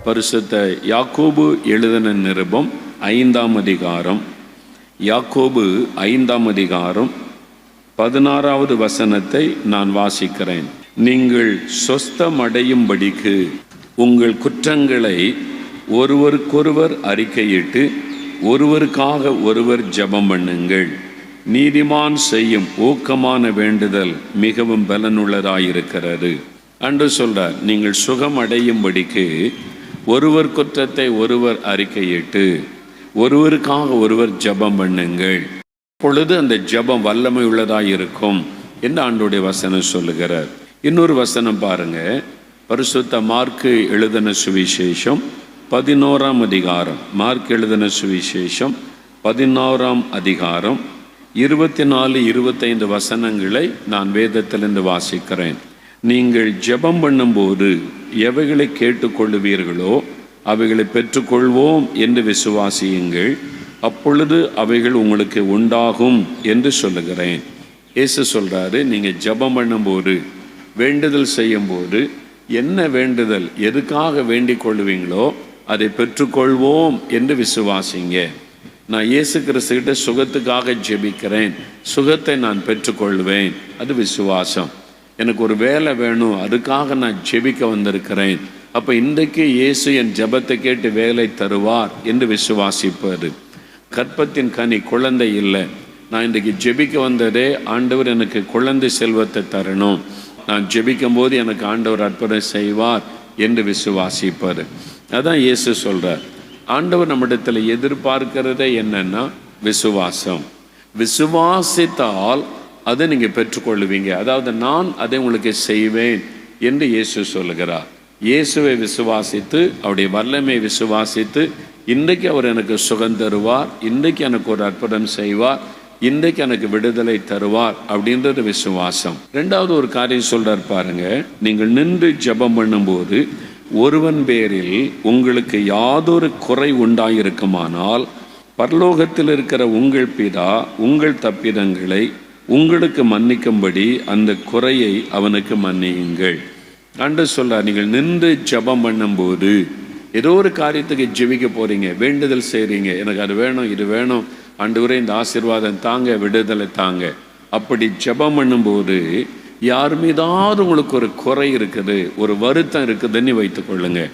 பரிசுத்த யாக்கோபு எழுதின நிருபம் 5ஆம் அதிகாரம். யாக்கோபு 5ஆம் அதிகாரம் 16வது வசனத்தை நான் வாசிக்கிறேன். நீங்கள் சொஸ்தமடையும்படிக்கு உங்கள் குற்றங்களை ஒருவருக்கொருவர் அறிக்கையிட்டு ஒருவருக்காக ஒருவர் ஜெபம் பண்ணுங்கள். நீதிமான் செய்யும் ஊக்கமான வேண்டுதல் மிகவும் பலனுள்ளதாயிருக்கிறது என்று சொல்றார். நீங்கள் சுகம் அடையும்படிக்கு ஒருவர் குற்றத்தை ஒருவர் அறிக்கையிட்டு ஒருவருக்காக ஒருவர் ஜெபம் பண்ணுங்கள். பொழுது அந்த ஜெபம் வல்லமை உள்ளதாயிருக்கும் என்று ஆண்டவருடைய வசனம் சொல்லுகிறார். இன்னொரு வசனம் பாருங்க, பரிசுத்த மார்க்கு எழுதின சுவிசேஷம் 11ஆம் அதிகாரம். மார்க் எழுதின சுவிசேஷம் 11ஆம் அதிகாரம் 24-25 வசனங்களை நான் வேதத்திலிருந்து வாசிக்கிறேன். நீங்கள் ஜெபம் பண்ணும்போது எவைகளை கேட்டுக்கொள்ளுவீர்களோ அவைகளை பெற்றுக்கொள்வோம் என்று விசுவாசியுங்கள், அப்பொழுது அவைகள் உங்களுக்கு உண்டாகும் என்று சொல்லுகிறேன். இயேசு சொல்றாரு, நீங்கள் ஜெபம் பண்ணும்போது, வேண்டுதல் செய்யும்போது என்ன வேண்டுதல் எதுக்காக வேண்டிக் கொள்ளுவீங்களோ அதை பெற்றுக்கொள்வோம் என்று விசுவாசிங்க. நான் இயேசு கிறிஸ்துகிட்ட சுகத்துக்காக ஜெபிக்கிறேன், சுகத்தை நான் பெற்றுக்கொள்வேன், அது விசுவாசம். எனக்கு ஒரு வேலை வேணும், அதுக்காக நான் ஜெபிக்க வந்திருக்கிறேன், அப்போ இன்றைக்கு இயேசு என் ஜெபத்தை கேட்டு வேலை தருவார் என்று விசுவாசிப்பது. கற்பத்தின் கனி குழந்தை இல்லை, நான் இன்றைக்கு ஜெபிக்க வந்ததே ஆண்டவர் எனக்கு குழந்தை செல்வத்தை தரணும், நான் ஜெபிக்கும் போது எனக்கு ஆண்டவர் அற்புதம் செய்வார் என்று விசுவாசிப்பது. அதான் இயேசு சொல்கிறார். ஆண்டவர் நம்மிடத்தில் எதிர்பார்க்கிறதே என்னன்னா விசுவாசம். விசுவாசித்தால் அதை நீங்கள் பெற்றுக்கொள்ளுவீங்க. அதாவது நான் அதை உங்களுக்கு செய்வேன் என்று இயேசு சொல்லுகிறார். இயேசுவை விசுவாசித்து அவருடைய வல்லமை விசுவாசித்து இன்றைக்கு அவர் எனக்கு சுகம் தருவார், இன்றைக்கு எனக்கு ஒரு அற்புதம் செய்வார், இன்றைக்கு எனக்கு விடுதலை தருவார் அப்படின்றது விசுவாசம். ரெண்டாவது ஒரு காரியம் சொல்றார் பாருங்க, நீங்கள் நின்று ஜெபம் பண்ணும்போது ஒருவன் பேரில் உங்களுக்கு யாதொரு குறை உண்டாயிருக்குமானால் பரலோகத்தில் இருக்கிற உங்கள் பிதா உங்கள் தப்பிதங்களை உங்களுக்கு மன்னிக்கும்படி அந்த குறையை அவனுக்கு மன்னியுங்கள் என்று சொல்றார். நீங்கள் நின்று ஜெபம் பண்ணும்போது ஏதோ ஒரு காரியத்துக்கு ஜெபிக்க போறீங்க, வேண்டுதல் செய்றீங்க, எனக்கு அது வேணும் இது வேணும் ஆண்டவரே இந்த ஆசீர்வாதம் தாங்க, விடுதலை தாங்க. அப்படி ஜெபம் பண்ணும்போது யார் மீதாவது உங்களுக்கு ஒரு குறை இருக்குது, ஒரு வருத்தம் இருக்குதுன்னு வைத்துக்கொள்ளுங்க.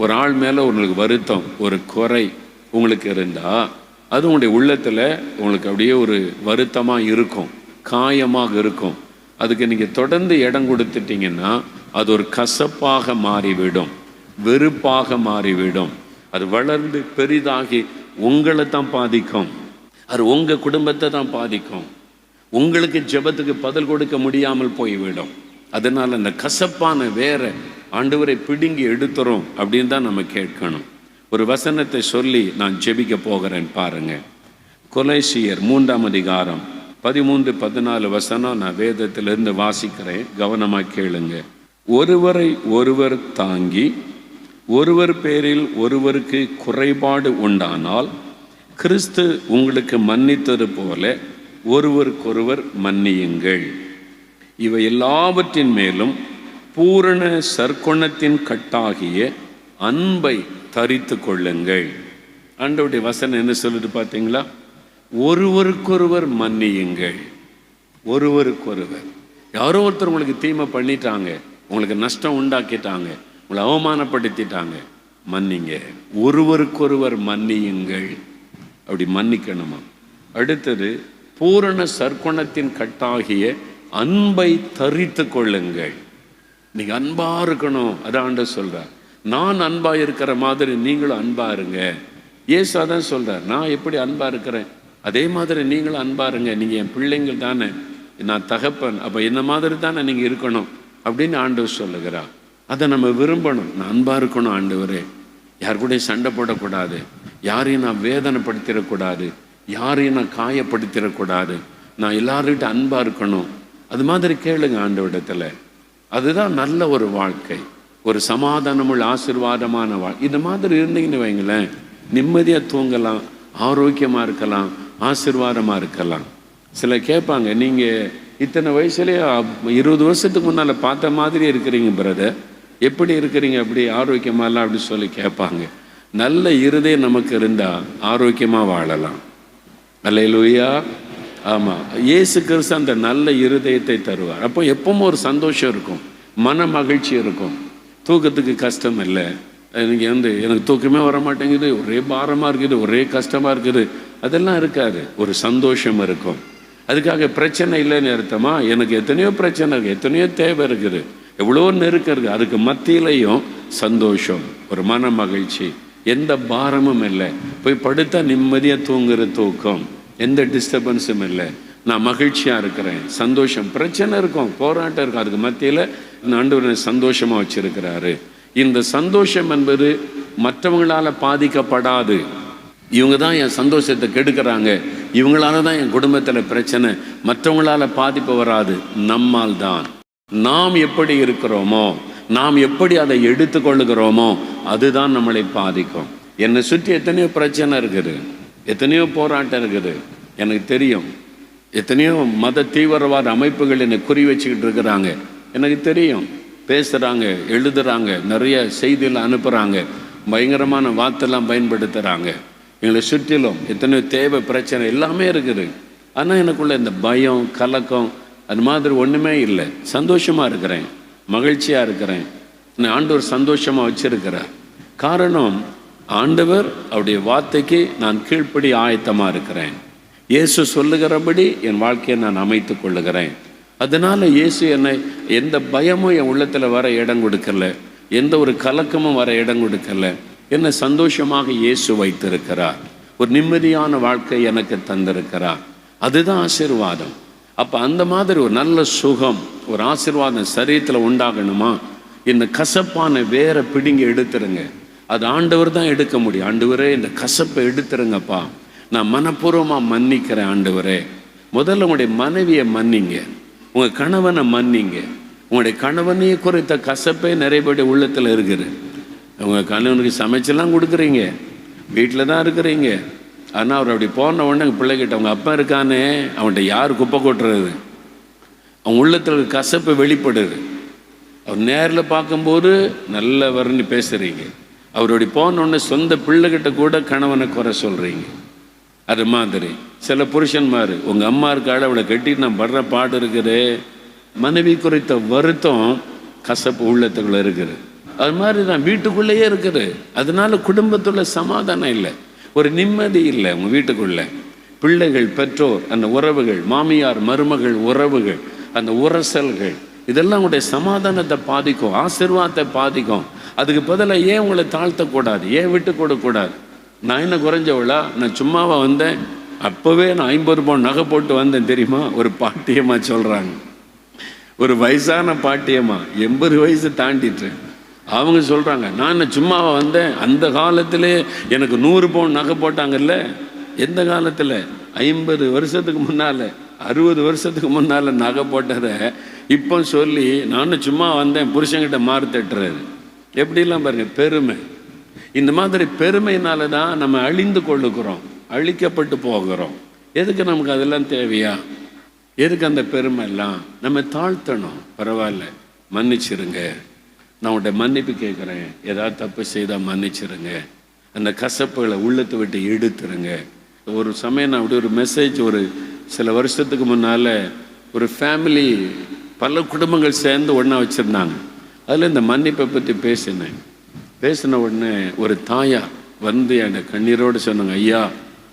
ஒரு ஆள் மேலே உங்களுக்கு வருத்தம், ஒரு குறை உங்களுக்கு இருந்தால் அது உங்களுடைய உள்ளத்தில் உங்களுக்கு அப்படியே ஒரு வருத்தமாக இருக்கும், காயமாக இருக்கும். அதுக்கு நீங்கள் தொடர்ந்து இடம் கொடுத்துட்டீங்கன்னா அது ஒரு கசப்பாக மாறிவிடும், வெறுப்பாக மாறிவிடும். அது வளர்ந்து பெரிதாகி உங்களை தான் பாதிக்கும், அது உங்கள் குடும்பத்தை தான் பாதிக்கும், உங்களுக்கு ஜெபத்துக்கு பதில் கொடுக்க முடியாமல் போய்விடும். அதனால் அந்த கசப்பான வேற ஆண்டவரை பிடுங்கி எடுத்துறோம் அப்படின்னு தான் நம்ம கேட்கணும். ஒரு வசனத்தை சொல்லி நான் ஜெபிக்க போகிறேன் பாருங்க. கொலைசியர் 3ஆம் அதிகாரம் 13-14 வசனம் நான் வேதத்திலிருந்து வாசிக்கிறேன், கவனமாக கேளுங்க. ஒருவரை ஒருவர் தாங்கி ஒருவர் பேரில் ஒருவருக்கு குறைபாடு உண்டானால் கிறிஸ்து உங்களுக்கு மன்னித்தது போல ஒருவருக்கொருவர் மன்னியுங்கள். இவை எல்லாவற்றின் மேலும் பூரண சற்குணத்தின் கட்டாகிய அன்பை தரித்து கொள்ளுங்கள். ஆண்டவருடைய வசனம் என்ன சொல்லுது பார்த்தீங்களா? ஒருவருக்கொருவர் மன்னியுங்கள். ஒருவருக்கொருவர், யாரோ ஒருத்தர் உங்களுக்கு தீமை பண்ணிட்டாங்க, உங்களுக்கு நஷ்டம் உண்டாக்கிட்டாங்க, உங்களை அவமானப்படுத்திட்டாங்க, மன்னிங்க. ஒருவருக்கொருவர் மன்னியுங்கள். அப்படி மன்னிக்கணுமா? அடுத்தது பூரண சற்குணத்தின் கட்டாகிய அன்பை தரித்து கொள்ளுங்கள். நீங்க அன்பா இருக்கணும், அதான் ஆண்டவர் சொல்றார். நான் அன்பா இருக்கிற மாதிரி நீங்களும் அன்பா இருங்க. இயேசு அதான் சொல்றார், நான் எப்படி அன்பா இருக்கிறேன் அதே மாதிரி நீங்களும் அன்பா இருங்க. நீங்க என் பிள்ளைங்கள் தானே, நான் தகப்பன், அப்ப என்ன மாதிரி தானே நீங்க இருக்கணும் அப்படின்னு ஆண்டவர் சொல்லுகிறார். அதை நம்ம விரும்பணும். நான் அன்பா இருக்கணும் ஆண்டவரே, யார் கூட சண்டை போடக்கூடாது, யாரையும் நான் வேதனைப்படுத்திடக்கூடாது, யாரையும் நான் காயப்படுத்திடக்கூடாது, நான் எல்லார்கிட்ட அன்பாக இருக்கணும். அது மாதிரி கேளுங்க ஆண்டவரிடத்தில். அதுதான் நல்ல ஒரு வாழ்க்கை, ஒரு சமாதானமுள்ள ஆசீர்வாதமான வாழ்க்கை. இந்த மாதிரி இருந்தீங்கன்னு வைங்களேன், நிம்மதியாக தூங்கலாம், ஆரோக்கியமாக இருக்கலாம், ஆசீர்வாதமாக இருக்கலாம். சில கேட்பாங்க, நீங்கள் இத்தனை வயசுலேயே 20 வருஷத்துக்கு முன்னால் பார்த்த மாதிரி இருக்கிறீங்க பிரதர், எப்படி இருக்கிறீங்க, அப்படி ஆரோக்கியமாலாம் அப்படி சொல்லி கேட்பாங்க. நல்ல இருதயம் நமக்கு இருந்தால் ஆரோக்கியமாக வாழலாம். அல்லேலூயா. ஆமாம், இயேசு கிறிஸ்து அந்த நல்ல இருதயத்தை தருவார். அப்போ எப்பவும் ஒரு சந்தோஷம் இருக்கும், மன மகிழ்ச்சி இருக்கும், தூக்கத்துக்கு கஷ்டம் இல்லை. நீங்கள் எனக்கு தூக்கமே வர மாட்டேங்குது, ஒரே பாரமாக இருக்குது, ஒரே கஷ்டமாக இருக்குது, அதெல்லாம் இருக்காது. ஒரு சந்தோஷம் இருக்கும். அதுக்காக பிரச்சனை இல்லைன்னு அர்த்தமா? எனக்கு எத்தனையோ பிரச்சனை இருக்குது, எத்தனையோ தேவை இருக்குது, எவ்வளோ நெருக்கம் இருக்குது. அதுக்கு மத்தியிலையும் சந்தோஷம், ஒரு மன மகிழ்ச்சி, எந்த பாரமும் இல்லை. போய் படுத்தா நிம்மதியாக தூங்குற தூக்கம், எந்த டிஸ்டர்பன்ஸும் இல்லை. நான் மகிழ்ச்சியாக இருக்கிறேன், சந்தோஷம். பிரச்சனை இருக்கும், போராட்டம் இருக்கும், அதுக்கு மத்தியில் ஆண்டவர் சந்தோஷமாக வச்சிருக்கிறாரு. இந்த சந்தோஷம் என்பது மற்றவங்களால் பாதிக்கப்படாது. இவங்க தான் என் சந்தோஷத்தை கெடுக்கிறாங்க, இவங்களால தான் என் குடும்பத்தில் பிரச்சனை, மற்றவங்களால் பாதிப்பு வராது. நம்மால் தான். நாம் எப்படி இருக்கிறோமோ, நாம் எப்படி அதை எடுத்துக்கொள்ளுகிறோமோ அதுதான் நம்மளை பாதிக்கும். என்னை சுற்றி எத்தனையோ பிரச்சனை இருக்குது, எத்தனையோ போராட்டம் இருக்குது, எனக்கு தெரியும். எத்தனையோ மத தீவிரவாத அமைப்புகள் என்னை குறி வச்சுக்கிட்டு இருக்கிறாங்க, எனக்கு தெரியும். பேசுகிறாங்க, எழுதுகிறாங்க, நிறைய செய்தியில் அனுப்புகிறாங்க, பயங்கரமான வார்த்தைலாம் பயன்படுத்துகிறாங்க. எங்களை சுற்றிலும் எத்தனையோ தேவை, பிரச்சனை எல்லாமே இருக்குது. ஆனால் எனக்குள்ள இந்த பயம், கலக்கம் அது மாதிரி ஒன்றுமே இல்லை. சந்தோஷமாக இருக்கிறேன், மகிழ்ச்சியாக இருக்கிறேன். ஆண்டவர் சந்தோஷமாக வச்சிருக்கிறார். காரணம், ஆண்டவர் அவருடைய வார்த்தைக்கு நான் கீழ்ப்படி ஆயத்தமாக இருக்கிறேன். இயேசு சொல்லுகிறபடி என் வாழ்க்கையை நான் அமைத்து கொள்ளுகிறேன். அதனால் இயேசு என்னை எந்த பயமும் என் உள்ளத்தில் வர இடம் கொடுக்கல, எந்த ஒரு கலக்கமும் வர இடம் கொடுக்கல. என்னை சந்தோஷமாக இயேசு வைத்திருக்கிறார். ஒரு நிம்மதியான வாழ்க்கை எனக்கு தந்திருக்கிறார். அதுதான் ஆசீர்வாதம். அப்போ அந்த மாதிரி ஒரு நல்ல சுகம், ஒரு ஆசீர்வாதம் சரீரத்தில் உண்டாகணுமா? இந்த கசப்பான வேற பிடிங்கி எடுத்துருங்க. அது ஆண்டவர் தான் எடுக்க முடியும். ஆண்டவரே, இந்த கசப்பை எடுத்துருங்கப்பா, நான் மனப்பூர்வமாக மன்னிக்கிறேன். ஆண்டவரே, முதல்ல உங்களுடைய மனைவியை மன்னிங்க, உங்கள் கணவனை மன்னிங்க. உங்களுடைய கணவனையே குறித்த கசப்பே நிறைய பேருடைய உள்ளத்தில் இருக்குது. உங்கள் கணவனுக்கு சமைச்செல்லாம் கொடுக்குறீங்க, வீட்டில் தான் இருக்கிறீங்க. ஆனால் அவர் அப்படி போன உடனே பிள்ளைகிட்ட, அவங்க அப்பா இருக்கானே, அவன்கிட்ட யார் குப்பை கொட்டுறது? அவங்க உள்ளத்தில் கசப்பு வெளிப்படுது. அவர் நேரில் பார்க்கும்போது நல்ல வரன்னு பேசுகிறீங்க, அவருடைய போன உடனே சொந்த பிள்ளைகிட்ட கூட கணவனை குறை சொல்கிறீங்க. அது மாதிரி சில புருஷன்மார், உங்கள் அம்மா இருக்காள், அவளை கட்டிட்டு நான் படுற பாடு இருக்குது, மனைவி குறித்த வருத்தம் கசப்பு உள்ளத்துக்குள்ளே இருக்குது. அது மாதிரி தான் வீட்டுக்குள்ளேயே இருக்குது. அதனால குடும்பத்துள்ள சமாதானம் இல்லை, ஒரு நிம்மதி இல்லை. உங்கள் வீட்டுக்குள்ளே பிள்ளைகள், பெற்றோர், அந்த உறவுகள், மாமியார் மருமகள் உறவுகள், அந்த உரசல்கள், இதெல்லாம் உங்களுடைய சமாதானத்தை பாதிக்கும், ஆசீர்வாதத்தை பாதிக்கும். அதுக்கு பதிலாக ஏன் உங்களை தாழ்த்தக்கூடாது, ஏன் விட்டு கொடுக்கூடாது? நான் என்ன குறைஞ்சவளா? நான் சும்மாவா வந்தேன்? அப்போவே நான் 50 பவுன் நகை போட்டு வந்தேன் தெரியுமா? ஒரு பாட்டியம்மா சொல்கிறாங்க, ஒரு வயசான பாட்டியம்மா, 80 வயசு தாண்டிட்டு அவங்க சொல்கிறாங்க, நான் என்ன சும்மாவா வந்தேன்? அந்த காலத்திலே எனக்கு 100 பவுன் நகை போட்டாங்கல்ல. எந்த காலத்தில்? 50 வருஷத்துக்கு முன்னால், 60 வருஷத்துக்கு முன்னால் நகை போட்டதை இப்போ சொல்லி நானும் சும்மா வந்தேன், புருஷங்கிட்ட மாறு தட்டுறது. எப்படிலாம் பாருங்கள், பெருமை. இந்த மாதிரி பெருமையினால தான் நம்ம அழிந்து கொள்ளுக்கிறோம், அழிக்கப்பட்டு போகிறோம். எதுக்கு நமக்கு அதெல்லாம் தேவையா? எதுக்கு அந்த பெருமை எல்லாம்? நம்ம தாழ்த்தணும். பரவாயில்ல, மன்னிச்சிருங்க, நான் உன்கிட்ட மன்னிப்பு கேட்குறேன், ஏதாவது தப்பு செய்தால் மன்னிச்சிருங்க, அந்த கசப்புகளை உள்ளத்தை விட்டு எடுத்துருங்க. ஒரு சமயம் நான் அப்படி ஒரு மெசேஜ், ஒரு சில வருஷத்துக்கு முன்னால் ஒரு ஃபேமிலி, பல குடும்பங்கள் சேர்ந்து ஒன்றா வச்சுருந்தாங்க. அதில் இந்த மன்னிப்பை பற்றி பேசின உடனே ஒரு தாயார் வந்து என் கண்ணீரோடு சொன்னாங்க, ஐயா,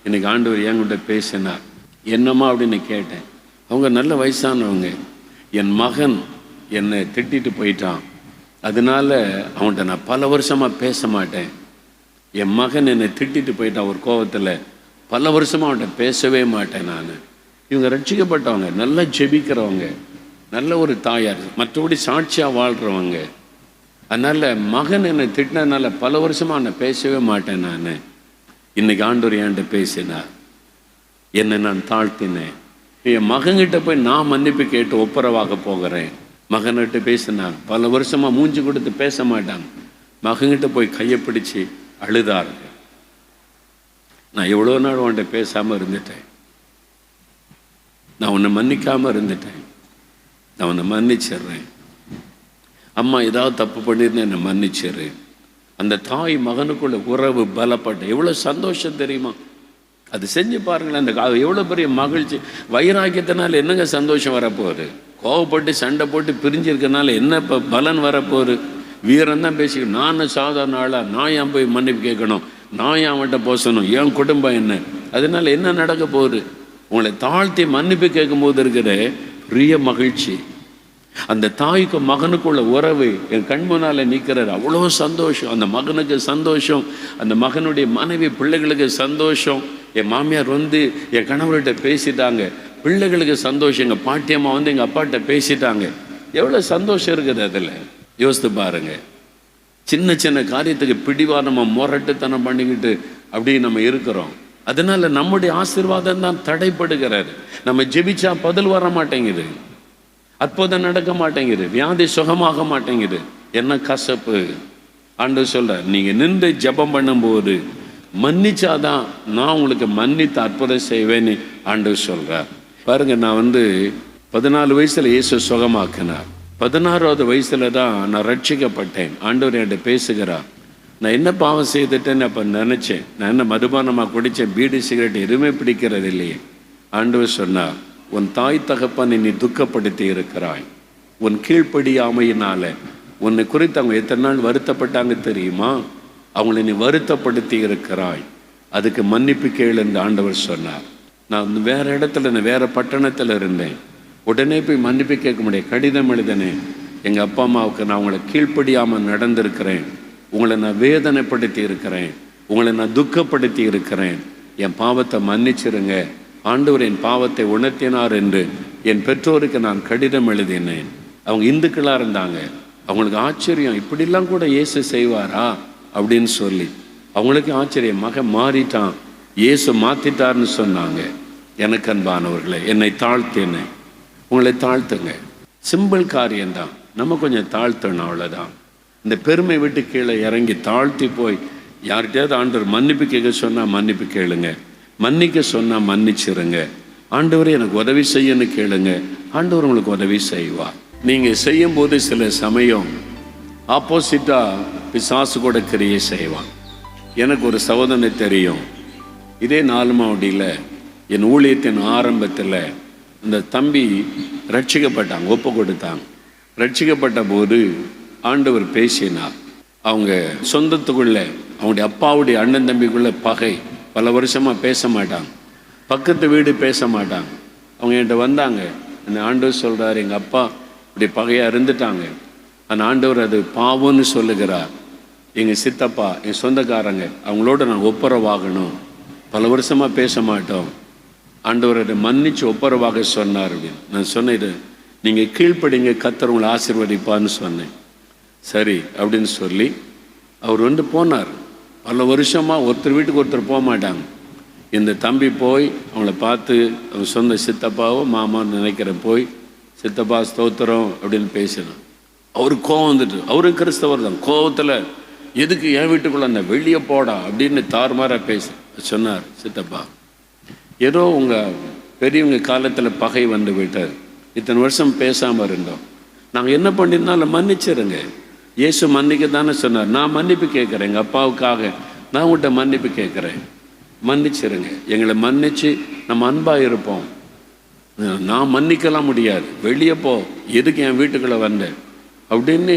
இன்னைக்கு ஆண்டவர் என்கிட்ட பேசினார். என்னம்மா அப்படின்னு கேட்டேன். அவங்க நல்ல வயசானவங்க. என் மகன் என்னை திட்டிட்டு போயிட்டான், அதனால அவன்கிட்ட நான் பல வருஷமாக பேச மாட்டேன். என் மகன் என்னை திட்டிட்டு போயிட்டான் ஒரு கோபத்தில், பல வருஷமாக அவன்கிட்ட பேசவே மாட்டேன் நான். இவங்க ரட்சிக்கப்பட்டவங்க, நல்லா ஜெபிக்கிறவங்க, நல்ல ஒரு தாயார், மற்றபடி சாட்சியாக வாழ்கிறவங்க. அதனால் மகன் என்னை திட்டினதுனால பல வருஷமாக அவனை பேசவே மாட்டேன் நான். இன்னைக்கு ஆண்டவர் என்கிட்ட பேசினார், என்னை நான் தாழ்த்தினேன். என் மகன்கிட்ட போய் நான் மன்னிப்பு கேட்டு ஒப்புரவாக போகிறேன். மகன்கிட்ட பேசினார், பல வருஷமாக மூஞ்சி கொடுத்து பேச மாட்டாங்க. மகன்கிட்ட போய் கையை பிடிச்சி அழுதாருங்க. நான் எவ்வளோ நாள் உன்கிட்ட பேசாமல் இருந்துட்டேன், நான் உன்னை மன்னிக்காமல் இருந்துட்டேன், நான் உன்னை மன்னிச்சிடுறேன். அம்மா ஏதாவது தப்பு பண்ணியிருந்தேன் என்னை மன்னிச்சிரு. அந்த தாய் மகனுக்குள்ள உறவு பலப்பட்டு எவ்வளோ சந்தோஷம் தெரியுமா? அது செஞ்சு பாருங்களேன். அந்த எவ்வளோ பெரிய மகிழ்ச்சி. வைராக்கியத்தினால என்னங்க சந்தோஷம் வரப்போகுது? கோவப்பட்டு சண்டை போட்டு பிரிஞ்சிருக்கனால என்ன இப்போ பலன் வரப்போகுது? வீரம் தான் பேசிக்கணும். நான் சாதாரண ஆளா, நான் ஏன் போய் மன்னிப்பு கேட்கணும், நான் ஏன் அவன்கிட்ட பேசணும், என் குடும்பம் என்ன? அதனால என்ன நடக்க போகுது? உங்களை தாழ்த்தி மன்னிப்பு கேட்கும் போது இருக்கிற பெரிய மகிழ்ச்சி, அந்த தாய்க்கு மகனுக்குள்ள உறவு என் கண் முன்னால நிற்கிறார். அவ்வளோ சந்தோஷம். அந்த மகனுக்கு சந்தோஷம், அந்த மகனுடைய மனைவி பிள்ளைகளுக்கு சந்தோஷம். என் மாமியார் வந்து என் கணவர்கிட்ட பேசிட்டாங்க, பிள்ளைகளுக்கு சந்தோஷம். எங்கள் பாட்டியம்மா வந்து எங்கள் அப்பாட்ட பேசிட்டாங்க. எவ்வளோ சந்தோஷம் இருக்குது அதில். யோசித்து பாருங்க. சின்ன சின்ன காரியத்துக்கு பிடிவாதமாக முரட்டுத்தனம் பண்ணிக்கிட்டு அப்படி நம்ம இருக்கிறோம். அதனால நம்முடைய ஆசீர்வாதம் தான் தடைப்படுகிறார். நம்ம ஜெபிச்சா பதில் வர மாட்டேங்குது, அற்புதம் நடக்க மாட்டேங்குது, வியாதி சுகமாக மாட்டேங்குது. என்ன கசப்பு. ஆண்டவர் சொல்றார், நீங்க நின்று ஜெபம் பண்ணும்போது மன்னிச்சாதான் நான் உங்களுக்கு மன்னித்து அற்புதம் செய்வேன்னு ஆண்டவர் சொல்றார். பாருங்க, நான் வந்து 14 வயசுல இயேசு சுகமாக்கினார். 16வது வயசுல தான் நான் ரட்சிக்கப்பட்டேன். ஆண்டவர் என்கிட்ட பேசுகிறார். நான் என்ன பாவம் செய்துட்டேன்னு அப்போ நினச்சேன். நான் என்ன மதுபானமாக குடித்தேன், பீடி சிகரெட் எதுவுமே பிடிக்கிறது இல்லையே. ஆண்டவர் சொன்னார், உன் தாய் தகப்பனை நீ துக்கப்படுத்தி இருக்கிறாய். உன் கீழ்ப்படியாமையினால உன்னை குறித்து அவங்க எத்தனை நாள் வருத்தப்பட்டாங்க தெரியுமா? அவங்களை நீ வருத்தப்படுத்தி இருக்கிறாய். அதுக்கு மன்னிப்பு கேளு என்று ஆண்டவர் சொன்னார். நான் வேறு இடத்துல, நான் வேறு பட்டணத்தில் இருந்தேன். உடனே போய் மன்னிப்பு கேட்க முடியாது. கடிதம் எழுதினேன். எங்கள் அப்பா அம்மாவுக்கு நான் உங்களை கீழ்ப்படியாமல் நடந்திருக்கிறேன், உங்களை நான் வேதனைப்படுத்தி இருக்கிறேன், உங்களை நான் துக்கப்படுத்தி இருக்கிறேன், என் பாவத்தை மன்னிச்சிருங்க. ஆண்டவர் என் பாவத்தை உணர்த்தினார் என்று என் பெற்றோருக்கு நான் கடிதம் எழுதினேன். அவங்க இந்துக்களாக இருந்தாங்க. அவங்களுக்கு ஆச்சரியம், இப்படிலாம் கூட இயேசு செய்வாரா அப்படின்னு சொல்லி. அவங்களுக்கு ஆச்சரியம், மகன் மாறிட்டான், இயேசு மாற்றிட்டார்னு சொன்னாங்க. எனக்கு அன்பானவர்களே, என்னை தாழ்த்தினேன். உங்களை தாழ்த்துங்க. சிம்பிள் காரியம்தான், நம்ம கொஞ்சம் தாழ்த்தணும், அவ்வளோதான். இந்த பெருமை விட்டு கீழே இறங்கி தாழ்த்தி போய் யார்கிட்டயாவது ஆண்டவர் மன்னிப்பு கேட்க சொன்னால் மன்னிப்பு கேளுங்க, மன்னிக்க சொன்னால் மன்னிச்சிருங்க. ஆண்டவரே எனக்கு உதவி செய்யன்னு கேளுங்க, ஆண்டவர் உங்களுக்கு உதவி செய்வார். நீங்கள் செய்யும்போது சில சமயம் ஆப்போசிட்டாக பிசாசு கூட கிரியை செய்வான். எனக்கு ஒரு சகோதரனை தெரியும். இதே 4 மாவடியில் என் ஊழியத்தின் ஆரம்பத்தில் இந்த தம்பி ரட்சிக்கப்பட்டாங்க, ஒப்பு கொடுத்தாங்க. ரட்சிக்கப்பட்ட போது ஆண்டவர் பேசினார். அவங்க சொந்தத்துக்குள்ள, அவங்களுடைய அப்பாவுடைய அண்ணன் தம்பிக்குள்ள பகை, பல வருஷமாக பேச மாட்டாங்க, பக்கத்து வீடு பேச மாட்டாங்க. அவங்க என்கிட்ட வந்தாங்க. அந்த ஆண்டவர் சொல்கிறார், எங்கள் அப்பா இப்படி பகையாக இருந்துட்டாங்க, அந்த ஆண்டவர் அது பாவம்னு சொல்லுகிறார். எங்கள் சித்தப்பா, என் சொந்தக்காரங்க, அவங்களோட நான் ஒப்புரவாகணும், பல வருஷமாக பேச மாட்டோம், ஆண்டவர் அதை மன்னிச்சு ஒப்புரவாக சொன்னார் அப்படின்னு. நான் சொன்னேன், நீங்கள் கீழ்ப்படிங்க, கர்த்தர் உங்களை ஆசீர்வதிப்பான்னு சொன்னேன். சரி அப்படின்னு சொல்லி அவர் வந்து போனார். பல வருஷமாக ஒருத்தர் வீட்டுக்கு ஒருத்தர் போக மாட்டாங்க. இந்த தம்பி போய் அவங்கள பார்த்து, அவங்க சொந்த சித்தப்பாவோ மாமான்னு நினைக்கிறேன், போய் சித்தப்பா ஸ்தோத்திரம் அப்படின்னு பேசினான். அவருக்கு கோவம் வந்துட்டு, அவரும் கிறிஸ்தவர் தான், கோவத்தில் எதுக்கு என் வீட்டுக்குள்ள அந்த வெளியே போடா அப்படின்னு தாறுமாறாக பேச சொன்னார். சித்தப்பா, ஏதோ உங்கள் பெரியவங்க காலத்தில் பகை வந்து விட்டார், இத்தனை வருஷம் பேசாமல் இருந்தோம், நாங்கள் என்ன பண்ணியிருந்தாலும் மன்னிச்சிருங்க, இயேசு மன்னிக்க தானே சொன்னார், நான் மன்னிப்பு கேட்குறேன், எங்கள் அப்பாவுக்காக நான் உங்கள்கிட்ட மன்னிப்பு கேட்குறேன், மன்னிச்சிருங்க, எங்களை மன்னிச்சு நம்ம அன்பாக இருப்போம். நான் மன்னிக்கலாம் முடியாது, வெளியே போ, எதுக்கு என் வீட்டுக்குள்ளே வந்தேன் அப்படின்னு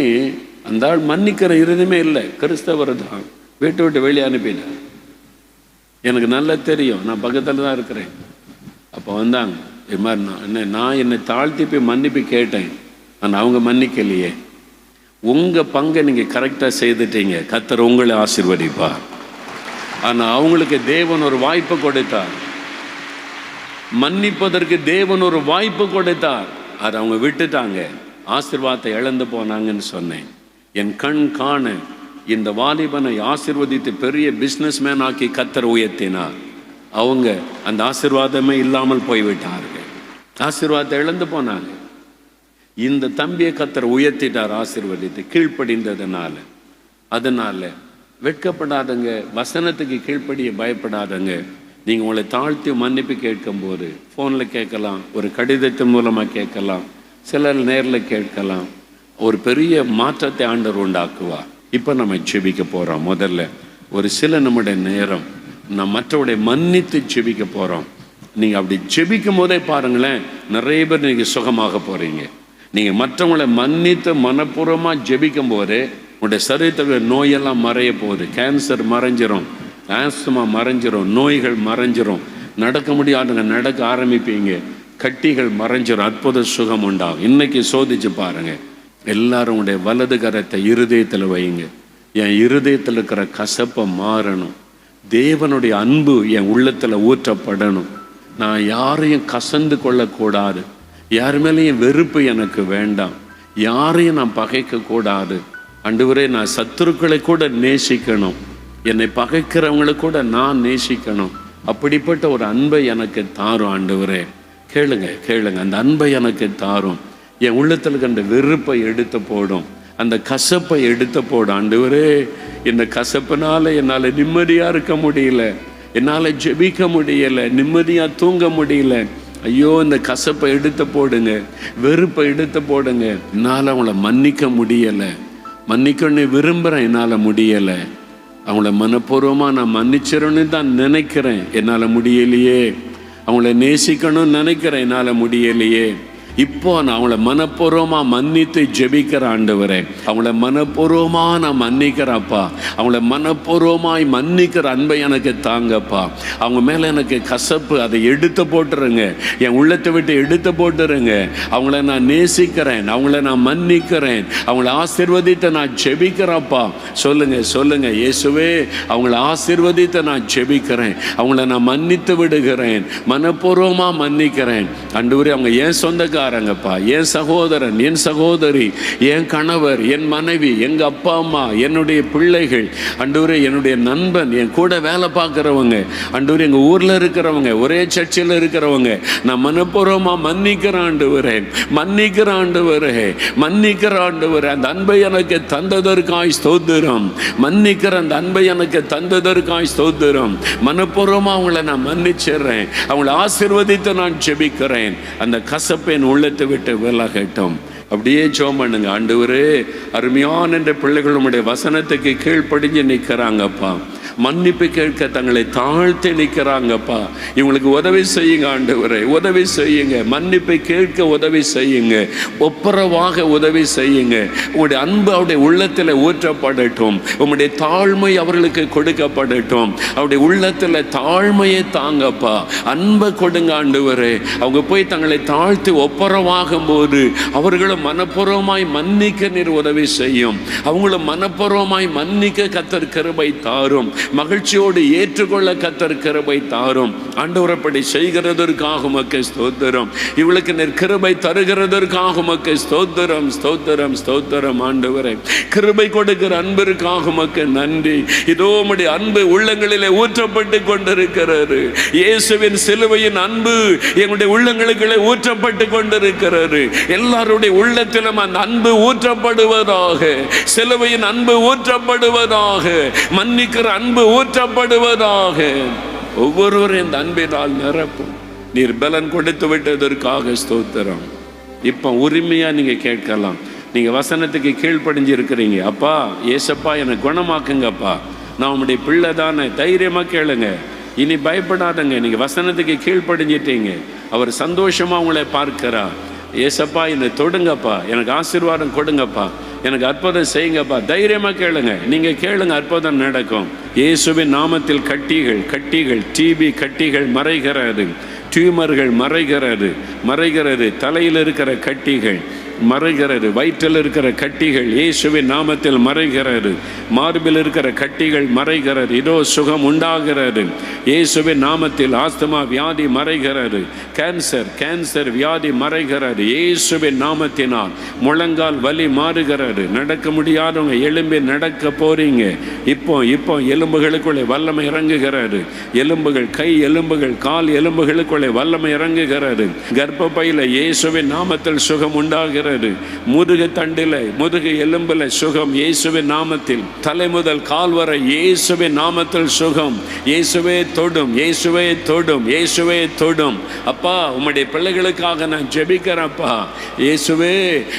அந்த ஆள் மன்னிக்கிற இருதுமே இல்லை, கிறிஸ்தவர் தான், வீட்டை விட்டு வெளியே அனுப்பினார். எனக்கு நல்லா தெரியும், நான் பக்கத்தில் தான் இருக்கிறேன். அப்போ வந்தாங்க, இது மாதிரி நான் என்னை தாழ்த்தி போய் மன்னிப்பு கேட்டேன், ஆனால் அவங்க மன்னிக்கலையே. உங்கள் பங்கை நீங்கள் கரெக்டாக செய்துட்டீங்க, கர்த்தர் உங்களை ஆசீர்வதிப்பார். ஆனால் அவங்களுக்கு தேவன் ஒரு வாய்ப்பு கொடுத்தார், மன்னிப்பதற்கு தேவன் ஒரு வாய்ப்பு கொடுத்தார். அதை அவங்க விட்டுட்டாங்க, ஆசீர்வாதத்தை இழந்து போனாங்கன்னு சொன்னேன். என் கண் காண இந்த வாலிபனை ஆசீர்வதித்து பெரிய பிஸ்னஸ் மேன் ஆக்கி கர்த்தர் உயர்த்தினார். அவங்க அந்த ஆசீர்வாதமே இல்லாமல் போய்விட்டார்கள், ஆசீர்வாதத்தை இழந்து போனாங்க. இந்த தம்பியை கர்த்தர் உயர்த்திட்டார், ஆசீர்வதித்து, கீழ்ப்படிந்ததுனால. அதனால வெட்கப்படாதங்க, வசனத்துக்கு கீழ்ப்படிய பயப்படாதங்க. நீங்கள் உங்களை தாழ்த்தி மன்னிப்பு கேட்கும்போது ஃபோனில் கேட்கலாம், ஒரு கடிதத்தின் மூலமாக கேட்கலாம், சிலர் நேரில் கேட்கலாம். ஒரு பெரிய மாற்றத்தை ஆண்டவர் உண்டாக்குவார். இப்போ நம்ம ஜெபிக்க போகிறோம். முதல்ல ஒரு சில நம்முடைய நேரம் நம்ம மற்றவருடைய மன்னித்து ஜெபிக்க போகிறோம். நீங்கள் அப்படி ஜெபிக்கும் போதே பாருங்களேன், நிறைய பேர் நீங்கள் சுகமாக போகிறீங்க. நீங்கள் மற்றவங்களை மன்னித்து மனப்பூர்வமாக ஜெபிக்கும் போதே உங்களுடைய சரீரத்தில் நோயெல்லாம் மறைய போகுது. கேன்சர் மறைஞ்சிரும், ஆஸ்துமா மறைஞ்சிரும், நோய்கள் மறைஞ்சிரும், நடக்க முடியாதுங்க நடக்க ஆரம்பிப்பீங்க, கட்டிகள் மறைஞ்சிரும், அற்புத சுகம் உண்டாகும். இன்னைக்கு சோதிச்சு பாருங்க. எல்லாரும் உடைய வலது கரத்தை இருதயத்தில் வைங்க. என் இருதயத்தில் இருக்கிற கசப்பை மாறணும். தேவனுடைய அன்பு என் உள்ளத்தில் ஊற்றப்படணும். நான் யாரையும் கசந்து கொள்ளக்கூடாது. யார் மேலேயும் வெறுப்பு எனக்கு வேண்டாம். யாரையும் நான் பகைக்க கூடாது. ஆண்டவரே, நான் சத்துருக்களை கூட நேசிக்கணும். என்னை பகைக்கிறவங்களை கூட நான் நேசிக்கணும். அப்படிப்பட்ட ஒரு அன்பை எனக்கு தாரும் ஆண்டவரே. கேளுங்க கேளுங்க, அந்த அன்பை எனக்கு தாரும். என் உள்ளத்தில் கண்ட வெறுப்பை எடுத்து போடும், அந்த கசப்பை எடுத்து போடும். ஆண்டவரே, இந்த கசப்பினால என்னால் நிம்மதியாக இருக்க முடியல, என்னால் ஜெபிக்க முடியலை, நிம்மதியாக தூங்க முடியல. ஐயோ, இந்த கசப்பை எடுத்து போடுங்க, வெறுப்பை எடுத்து போடுங்க. என்னால் அவங்கள மன்னிக்க முடியலை, மன்னிக்கணும்னு விரும்புகிறேன், என்னால் முடியலை. அவங்கள மனப்பூர்வமாக நான் மன்னிச்சிடணும்னு தான் நினைக்கிறேன், என்னால் முடியலையே. அவங்கள நேசிக்கணும்னு நினைக்கிறேன், என்னால் முடியலையே. இப்போ நான் அவங்கள மனப்பூர்வமாக மன்னித்து ஜெபிக்கிற ஆண்டவரே, அவங்கள மனப்பூர்வமாக நான் மன்னிக்கிறப்பா. அவங்கள மனப்பூர்வமாய் மன்னிக்கிற அன்பை எனக்கு தாங்கப்பா. அவங்க மேலே எனக்கு கசப்பு, அதை எடுத்து போட்டுருங்க, என் உள்ளத்தை விட்டு எடுத்து போட்டுருங்க. அவங்கள நான் நேசிக்கிறேன், அவங்கள நான் மன்னிக்கிறேன், அவங்கள ஆசீர்வதித்து நான் ஜெபிக்கிறப்பா. சொல்லுங்க சொல்லுங்க, இயேசுவே, அவங்கள ஆசீர்வதித்து நான் ஜெபிக்கிறேன், அவங்கள நான் மன்னித்து விடுகிறேன், மனப்பூர்வமாக மன்னிக்கிறேன். ஆண்டவரே, அவங்க ஏன் சொந்தக்காரங்கப்பா, என் சகோதரன், என் சகோதரி, என் கணவர், என் மனைவி, எங்க அப்பா அம்மா, என்னுடைய பிள்ளைகள், ஆண்டவரே, என்னுடைய நண்பன், என் கூட வேலை பார்க்குறவங்க, ஆண்டவரே, எங்க ஊர்ல இருக்கிறவங்க, ஒரே சர்ச்சில் இருக்கிறவங்க, நான் மனப்பூர்வமா மன்னிக்கிற ஆண்டவரே, மன்னிக்கிற ஆண்டவரே, மன்னிக்கிற ஆண்டவரே. அந்த அன்பை எனக்கு தந்ததற்காய் ஸ்தோத்திரம். மன்னிக்கிற அந்த அன்பை எனக்கு தந்ததற்காய் ஸ்தோத்திரம். மனப்பூர்வமா அவங்கள நான் மன்னிச்சிடுறேன், அவங்களை ஆசீர்வதித்து நான் ஜெபிக்கிறேன். அந்த கசப்பை உள்ளத்தை விட்டு விலகட்டும். அப்படியே ஜெபம் பண்ணுங்க. ஆண்டவரே, அருமையான என்ற பிள்ளைகள் உம்முடைய வசனத்துக்கு கீழ்ப்படிஞ்சு நிற்கிறாங்கப்பா, மன்னிப்பு கேட்க தங்களை தாழ்த்தி நிற்கிறாங்கப்பா. இவங்களுக்கு உதவி செய்யுங்க ஆண்டவரே, உதவி செய்யுங்க. மன்னிப்பை கேட்க உதவி செய்யுங்க, ஒப்புரவாக உதவி செய்யுங்க. உங்களுடைய அன்பு அவருடைய உள்ளத்தில் ஊற்றப்படட்டும், உங்களுடைய தாழ்மை அவர்களுக்கு கொடுக்கப்படட்டும். அவருடைய உள்ளத்தில் தாழ்மையை தாங்கப்பா, அன்பை கொடுங்க ஆண்டவரே. அவங்க போய் தங்களை தாழ்த்தி ஒப்புரவாகும் போது அவர்களும் மனப்பூர்வமாய் மன்னிக்க நீர் உதவி செய்யும். அவங்களும் மனப்பூர்வமாய் மன்னிக்க கர்த்தர் கிருபை தாரும். மகிழ்ச்சியோடு ஏற்றுக்கொள்ள கர்த்தர் கிருபை தாரும். ஆண்டவர் அப்படி செய்கிறதற்காக உமக்கு ஸ்தோத்திரம். இவளுக்கு நீர் கிருபை தருகிறதற்காக உமக்கு ஸ்தோத்திரம், ஸ்தோத்திரம், ஸ்தோத்திரம். ஆண்டவரே, கிருபை கொடுக்கிற அன்பிற்காக உமக்கு நன்றி. இதோ உம்முடைய அன்பு உள்ளங்களிலே ஊற்றப்பட்டு கொண்டிருக்கிறது. இயேசுவின் சிலுவையின் அன்பு எங்களுடைய உள்ளங்களுக்குள்ளே ஊற்றப்பட்டு கொண்டிருக்கிறது. எல்லாருடைய உள்ளத்திலும் அந்த அன்பு ஊற்றப்படுவதாக, சிலுவையின் அன்பு ஊற்றப்படுவதாக, மன்னிக்கிற அன்பு ஊற்றப்படுவதாக. ஒவ்வொருவரும் இந்த அன்பினால் நிரப்பும். நீர் பலன் கொடுத்து விட்டதற்காக ஸ்தோத்திரம். இப்போ உரிமையா நீங்க கேட்கலாம். நீங்க வசனத்துக்கு கீழ்ப்படிஞ்சு இருக்கிறீங்க. அப்பா, ஏசப்பா, எனக்கு குணமாக்குங்கப்பா, நான் உங்களுடைய பிள்ளை தானே, தைரியமா கேளுங்க, இனி பயப்படாதங்க. நீங்க வசனத்துக்கு கீழ்ப்படிஞ்சிட்டீங்க, அவர் சந்தோஷமா உங்களை பார்க்கிறார். ஏசப்பா, என்னை தொடுங்கப்பா, எனக்கு ஆசீர்வாதம் கொடுங்கப்பா, எனக்கு அற்புதம் செய்யுங்கப்பா. தைரியமா கேளுங்க. நீங்க கேளுங்க, அற்புதம் நடக்கும். இயேசுவின் நாமத்தில் கட்டிகள் கட்டிகள் டிபி கட்டிகள் மறைகிறது, டியூமர்கள் மறைகிறது, மறைகிறது. தலையில் இருக்கிற கட்டிகள் மறைகிறது, வயிற்றில் இருக்கிற கட்டிகள் இயேசுவின் நாமத்தில் மறைகிறது, மார்பில் இருக்கிற கட்டிகள் மறைகிறது. இதோ சுகம் உண்டாகிறது இயேசுவின் நாமத்தில். ஆஸ்துமா வியாதி மறைகிறது, கேன்சர் வியாதி மறைகிறது இயேசுவின் நாமத்தினால். முழங்கால் வலி மாறுகிறது, நடக்க முடியாதவங்க எலும்பி நடக்க போறீங்க. இப்போ எலும்புகளுக்குள்ளே வல்லமை இறங்குகிறது. எலும்புகள், கை எலும்புகள், கால் எலும்புகளுக்குள்ளே வல்லமை இறங்குகிறது. கர்ப்பப்பையில் இயேசுவின் நாமத்தில் சுகம் உண்டாகிறது. இருக்கிறது. முதுகு தண்டில், முதுகு எலும்பில் சுகம் இயேசுவின் நாமத்தில். தலை முதல் கால் வரை இயேசுவின் நாமத்தில் சுகம். இயேசுவே தொடும், இயேசுவே தொடும், இயேசுவே தொடும். அப்பா, உம்முடைய பிள்ளைகளுக்காக நான் ஜெபிக்கிறேன்ப்பா. இயேசுவே,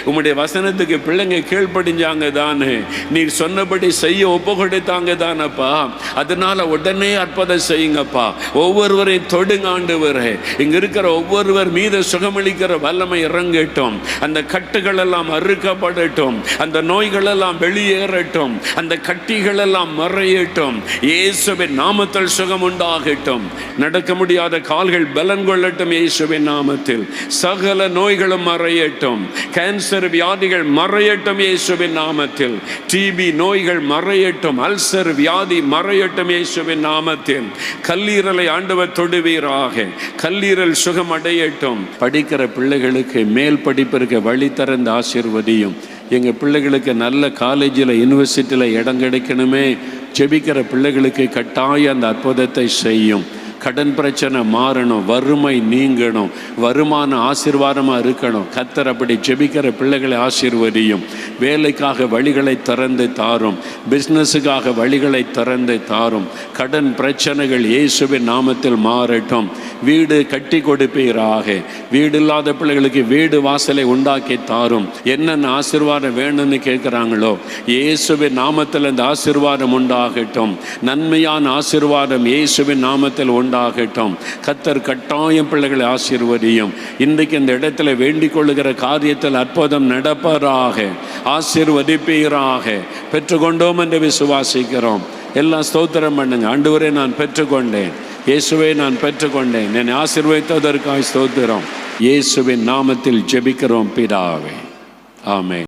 உம்முடைய வசனத்துக்கு பிள்ளைங்க கீழ்ப்படிஞ்சாங்க தானே, நீர் சொன்னபடி செய்ய ஒப்பு கொடுத்தாங்க தானப்பா. அதனால உடனே அற்புதம் செய்யுங்கப்பா. ஒவ்வொருவரையும் தொடுங்க ஆண்டவரே. இங்க இருக்கிற ஒவ்வொருவர் மீது சுகமளிக்கிற வல்லமை இறங்கட்டும். அந்த கட்டுகள் எல்லாம் அறுக்கப்படட்டும். அந்த நோய்கள் எல்லாம் வெளியேறட்டும். அந்த கட்டிகள் எல்லாம் மறையட்டும். இயேசுவின் நாமத்தில் சுகம் உண்டாகட்டும். நடக்க முடியாத கால்கள் பலன் கொள்ளட்டும் இயேசுவின் நாமத்தில். சகல நோய்களும் மறையட்டும். கேன்சர் வியாதிகள் மறையட்டும் இயேசுவின் நாமத்தில். டிபி நோய்கள் மறையட்டும். அல்சர் வியாதி மறையட்டும் இயேசுவின் நாமத்தில். கல்லீரலை ஆண்டவர் தொடுவீராக. கல்லீரல் சுகம் அடையட்டும். படிக்கிற பிள்ளைகளுக்கு மேல் படிப்பிற்கு வழி திறந்த ஆசீர்வதியும். எங்கள் பிள்ளைகளுக்கு நல்ல காலேஜில், யூனிவர்சிட்டியில் இடம் கிடைக்கணுமே. ஜெபிக்கிற பிள்ளைகளுக்கு கட்டாயம் அந்த அற்புதத்தை செய்யும். கடன் பிரச்சனை மாறணும், வறுமை நீங்கணும், வருமானம் ஆசீர்வாதமாக இருக்கணும். கர்த்தர் அப்படி ஜெபிக்கிற பிள்ளைகளை ஆசீர்வதியும். வேலைக்காக வழிகளை திறந்து தாரும். பிஸ்னஸுக்காக வழிகளை திறந்து தாரும். கடன் பிரச்சனைகள் இயேசுவின் நாமத்தில் மாறட்டும். வீடு கட்டி கொடுப்பீராக. வீடு இல்லாத பிள்ளைகளுக்கு வீடு வாசலை உண்டாக்கி தாரும். என்னென்ன ஆசீர்வாதம் வேணும்னு கேட்குறாங்களோ இயேசுவின் நாமத்தில் அந்த ஆசீர்வாதம் உண்டாகட்டும். நன்மையான ஆசீர்வாதம் இயேசுவின் நாமத்தில் உண்டாகட்டும். கர்த்தர் கட்டாயம் பிள்ளைகளை ஆசீர்வதியும். இன்றைக்கு இந்த இடத்துல வேண்டிக் கொள்ளுகிற காரியத்தில் அற்புதம் நடப்பதாக. ஆசீர்வதிப்பீராக. பெற்றுக்கொண்டோம் என்று விசுவாசிக்கிறோம். எல்லாம் ஸ்தோத்திரம் பண்ணுங்க. ஆண்டவரே, நான் பெற்றுக்கொண்டேன். இயேசுவே, நான் பெற்றுக்கொண்டேன். என்னை ஆசீர்வதித்ததற்காக ஸ்தோத்திரம். இயேசுவின் நாமத்தில் ஜெபிக்கிறோம் பிதாவே. ஆமென்.